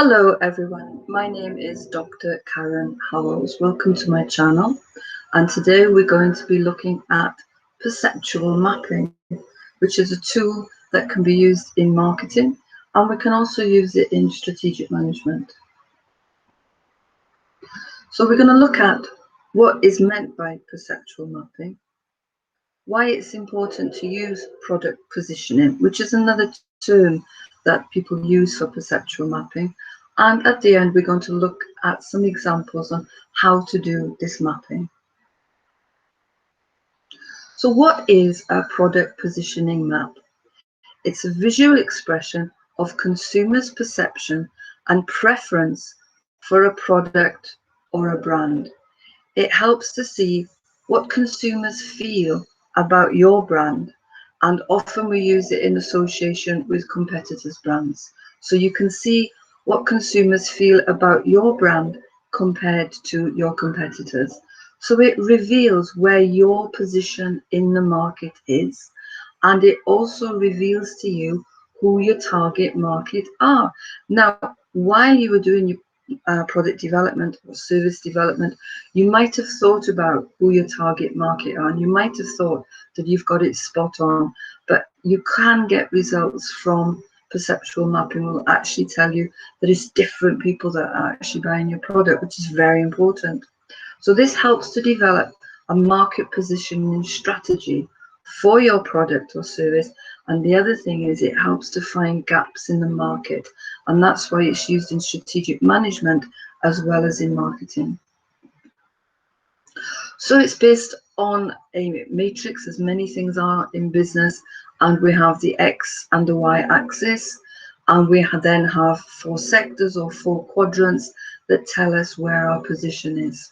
Hello everyone, my name is Dr. Karen Howells. Welcome to my channel, and today we're going to be looking at perceptual mapping, which is a tool that can be used in marketing, and we can also use it in strategic management. So we're going to look at what is meant by perceptual mapping, why it's important to use product positioning, which is another term that people use for perceptual mapping. And at the end, we're going to look at some examples on how to do this mapping. So what is a product positioning map? It's a visual expression of consumers' perception and preference for a product or a brand. It helps to see what consumers feel about your brand, and often we use it in association with competitors' brands. So you can see what consumers feel about your brand compared to your competitors. So it reveals where your position in the market is, and it also reveals to you who your target market are. Now, while you were doing your product development or service development, you might have thought about who your target market are, and you might have thought that you've got it spot on, but you can get results from perceptual mapping will actually tell you that it's different people that are actually buying your product, which is very important. So this helps to develop a market positioning strategy for your product or service. And the other thing is it helps to find gaps in the market. And that's why it's used in strategic management as well as in marketing. So it's based on a matrix, as many things are in business. And we have the X and the Y axis. And we then have 4 sectors or 4 quadrants that tell us where our position is.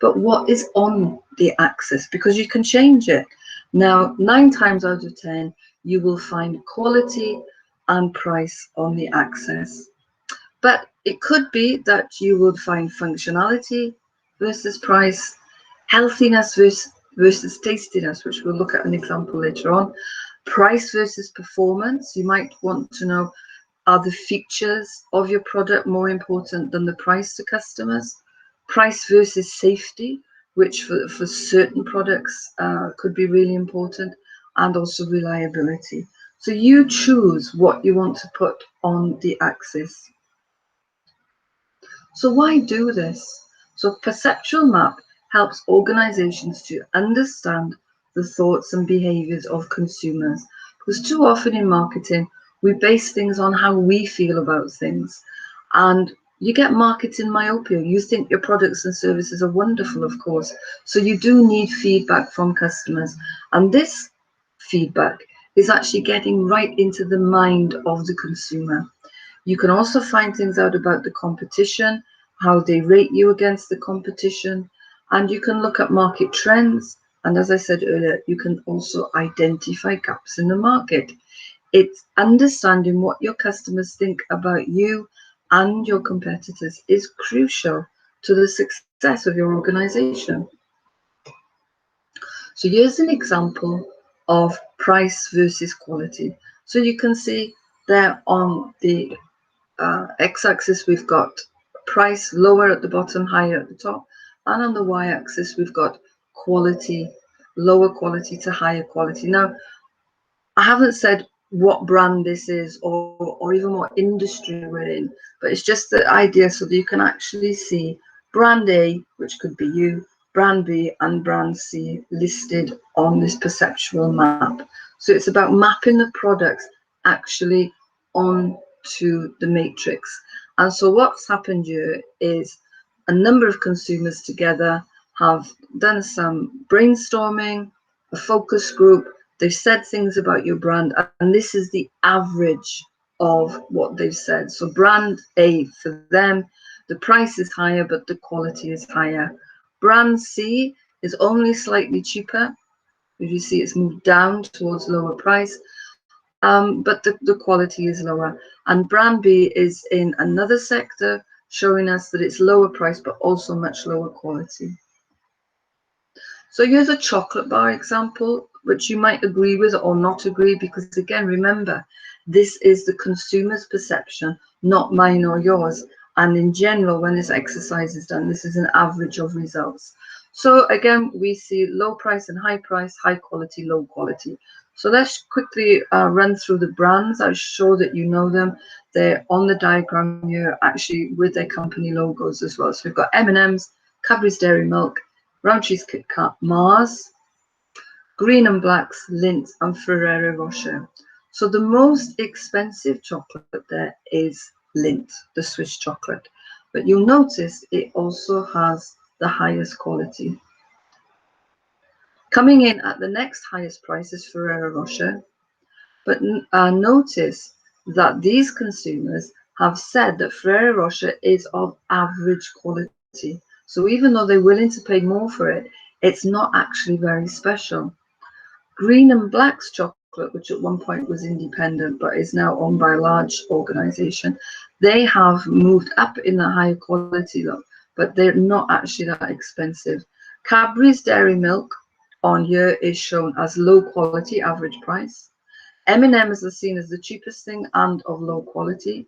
But what is on the axis? Because you can change it. Now, 9 times out of 10, you will find quality and price on the axis. But it could be that you would find functionality versus price, healthiness versus tastiness, which we'll look at an example later on, price versus performance. You might want to know, are the features of your product more important than the price to customers? Price versus safety, which for certain products could be really important, and also reliability. So you choose what you want to put on the axis. So why do this? So perceptual map helps organizations to understand the thoughts and behaviors of consumers, because too often in marketing we base things on how we feel about things, and you get marketing myopia. You think your products and services are wonderful, of course. So you do need feedback from customers. And this feedback is actually getting right into the mind of the consumer. You can also find things out about the competition, how they rate you against the competition, and you can look at market trends. And as I said earlier, you can also identify gaps in the market. It's understanding what your customers think about you and your competitors is crucial to the success of your organization. So here's an example of price versus quality. So you can see there on the x-axis we've got price lower at the bottom, higher at the top, and on the y-axis we've got quality, lower quality to higher quality. Now, I haven't said what brand this is or even what industry we're in, but it's just the idea so that you can actually see brand A, which could be you, brand B and brand C listed on this perceptual map. So it's about mapping the products actually onto the matrix. And so what's happened here is a number of consumers together have done some brainstorming, a focus group. They've said things about your brand, and this is the average of what they've said. So brand A, for them, the price is higher, but the quality is higher. Brand C is only slightly cheaper. As you see, it's moved down towards lower price, but the quality is lower. And brand B is in another sector, showing us that it's lower price, but also much lower quality. So here's a chocolate bar example which you might agree with or not agree, because again, remember, this is the consumer's perception, not mine or yours. And in general, when this exercise is done, this is an average of results. So again, we see low price and high price, high quality, low quality. So let's quickly run through the brands. I'm sure that you know them. They're on the diagram here, actually with their company logos as well. So we've got M&M's, Cadbury's Dairy Milk, Roundtree's Kit Kat, Mars, Green and Black's, Lindt, and Ferrero Rocher. So the most expensive chocolate there is Lindt, the Swiss chocolate. But you'll notice it also has the highest quality. Coming in at the next highest price is Ferrero Rocher. But notice that these consumers have said that Ferrero Rocher is of average quality. So even though they're willing to pay more for it, it's not actually very special. Green and Black's chocolate, which at one point was independent but is now owned by a large organization, they have moved up in the higher quality though, but they're not actually that expensive. Cadbury's Dairy Milk on here is shown as low quality, average price. M&M's are seen as the cheapest thing and of low quality.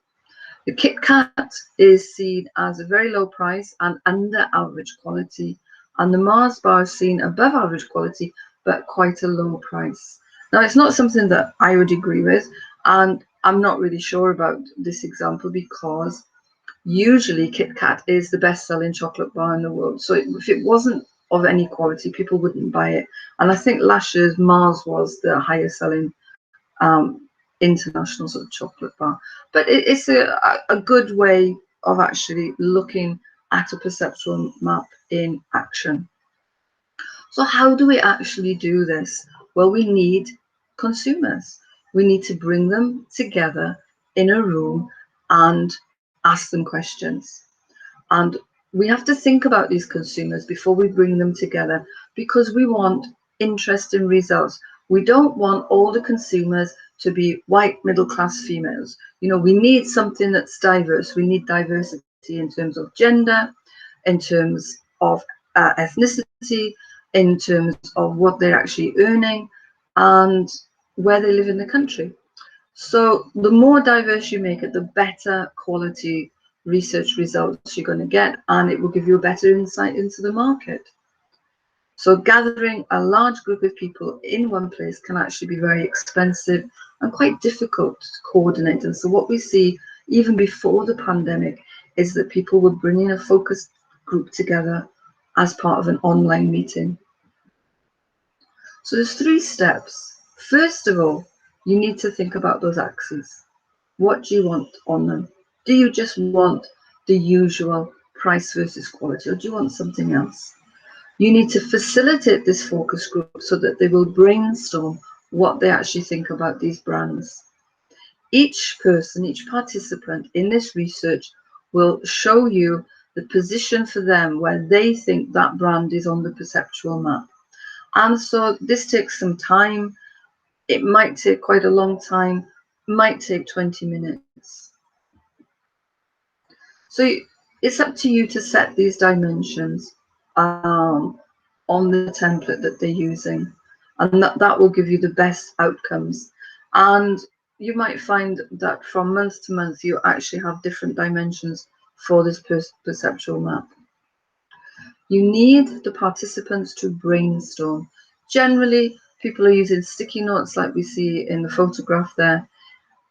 The Kit Kat is seen as a very low price and under average quality. And the Mars bar is seen above average quality, but quite a low price. Now, it's not something that I would agree with, and I'm not really sure about this example because usually Kit Kat is the best-selling chocolate bar in the world. So if it wasn't of any quality, people wouldn't buy it. And I think last year's Mars was the highest-selling international sort of chocolate bar. But it's a good way of actually looking at a perceptual map in action. So how do we actually do this? Well, we need consumers. We need to bring them together in a room and ask them questions. And we have to think about these consumers before we bring them together because we want interesting results. We don't want all the consumers to be white middle-class females. You know, we need something that's diverse. We need diversity in terms of gender, in terms of ethnicity, in terms of what they're actually earning and where they live in the country. So the more diverse you make it, the better quality research results you're going to get, and it will give you a better insight into the market. So gathering a large group of people in one place can actually be very expensive and quite difficult to coordinate. And so what we see even before the pandemic is that people were bringing a focus group together as part of an online meeting. So there's 3 steps. First of all, you need to think about those axes. What do you want on them? Do you just want the usual price versus quality, or do you want something else? You need to facilitate this focus group so that they will brainstorm what they actually think about these brands. Each person, each participant in this research will show you the position for them where they think that brand is on the perceptual map. And so this takes some time. It might take quite a long time, might take 20 minutes. So it's up to you to set these dimensions on the template that they're using, and that will give you the best outcomes. And you might find that from month to month you actually have different dimensions for this perceptual map. You need the participants to brainstorm. Generally, people are using sticky notes like we see in the photograph there,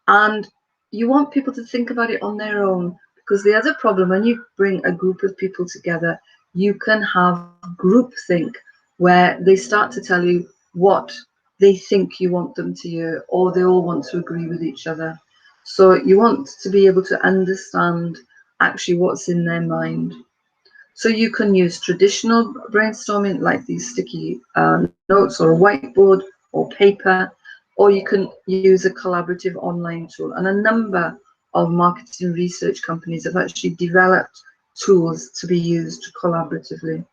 and you want people to think about it on their own, because the other problem when you bring a group of people together, you can have groupthink where they start to tell you what they think you want them to hear, or they all want to agree with each other. So you want to be able to understand actually what's in their mind. So you can use traditional brainstorming like these sticky notes or a whiteboard or paper, or you can use a collaborative online tool. And a number of marketing research companies have actually developed tools to be used collaboratively.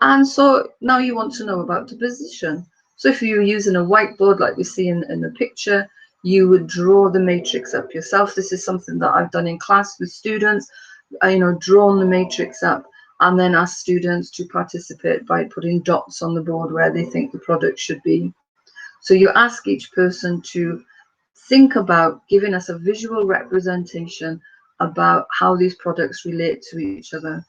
And so now you want to know about the position. So if you're using a whiteboard like we see in the picture, you would draw the matrix up yourself. This is something that I've done in class with students. Drawn the matrix up, and then ask students to participate by putting dots on the board where they think the product should be. So you ask each person to think about giving us a visual representation about how these products relate to each other.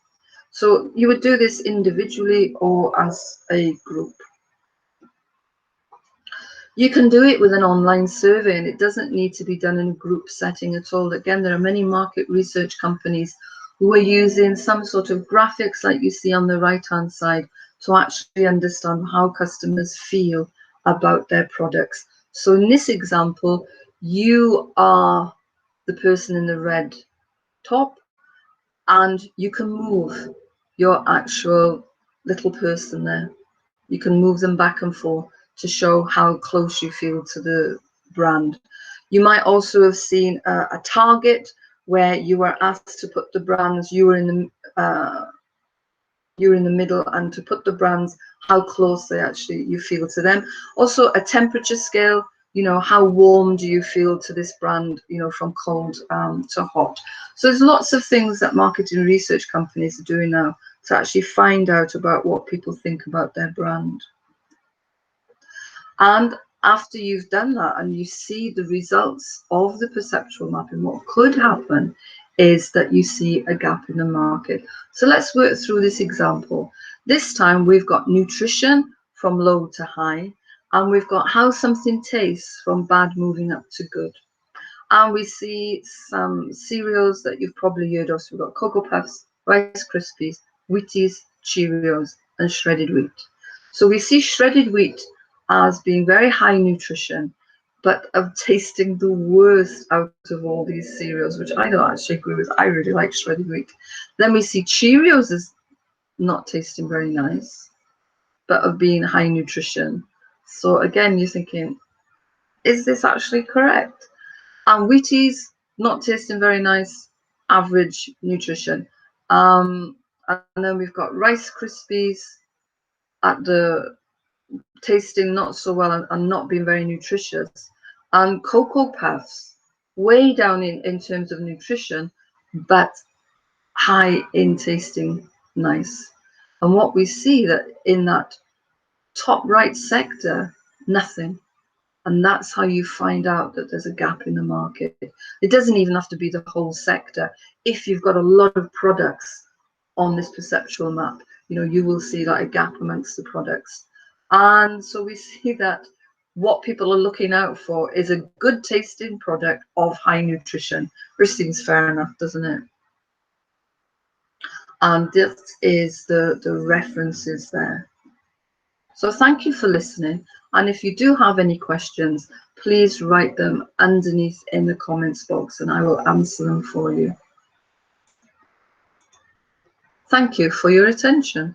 So you would do this individually or as a group. You can do it with an online survey, and it doesn't need to be done in a group setting at all. Again, there are many market research companies who are using some sort of graphics like you see on the right-hand side to actually understand how customers feel about their products. So in this example, you are the person in the red top, and you can move your actual little person there. You can move them back and forth to show how close you feel to the brand. You might also have seen a target where you were asked to put the brands, you were in the middle, and to put the brands, how close they actually you feel to them. Also a temperature scale, you know, how warm do you feel to this brand, you know, from cold to hot. So there's lots of things that marketing research companies are doing now to actually find out about what people think about their brand. And after you've done that and you see the results of the perceptual mapping, what could happen is that you see a gap in the market. So let's work through this example. This time we've got nutrition from low to high, and we've got how something tastes from bad moving up to good. And we see some cereals that you've probably heard of. So we've got Cocoa Puffs, Rice Krispies, Wheaties, Cheerios, and shredded wheat. So we see shredded wheat as being very high nutrition, but of tasting the worst out of all these cereals, which I don't actually agree with. I really like shredded wheat. Then we see Cheerios as not tasting very nice, but of being high nutrition. So again, you're thinking, is this actually correct? And Wheaties, not tasting very nice, average nutrition. And then we've got Rice Krispies at the tasting not so well and not being very nutritious. And Cocoa Puffs, way down in terms of nutrition, but high in tasting nice. And what we see that in that top right sector, nothing. And that's how you find out that there's a gap in the market. It doesn't even have to be the whole sector. If you've got a lot of products on this perceptual map, you know, you will see like a gap amongst the products. And so we see that what people are looking out for is a good tasting product of high nutrition, which seems fair enough, doesn't it? And this is the references there. So thank you for listening. And if you do have any questions, please write them underneath in the comments box and I will answer them for you. Thank you for your attention.